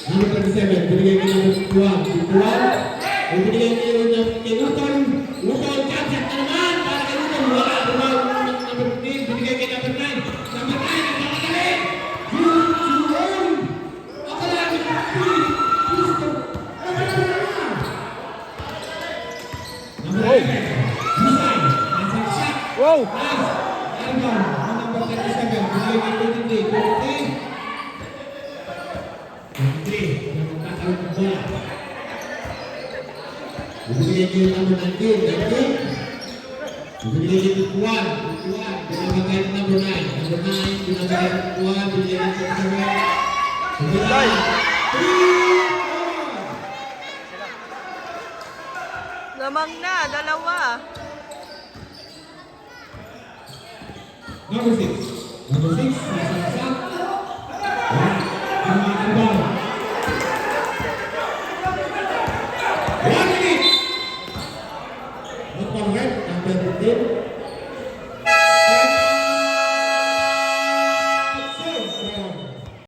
Number 37, binigay kay number 51. 51, ibinigay niyo kay Luton. Luton, capture na naman para kay Luton. Wala, number 15, binigay kay number 9. Number 9, nagkamadali. Luton! Ako lang, Luton! Number 11, Husay. Nasa shot. Wow! Nice. Argon, number 37, binigay kay 23. 23, nagkakaroon ng bola. Ibigay niyo yung number 19. Ibigay niyo yung 21. Binabagay ng number 9. Number 9, binabagay ng 21. Binigay ng 27. Ibigay. 3! Lamang na, dalawa. Number 6. Number 6, nasa isa. Ang mga kabaw. 1 minute! Not for red, number 15.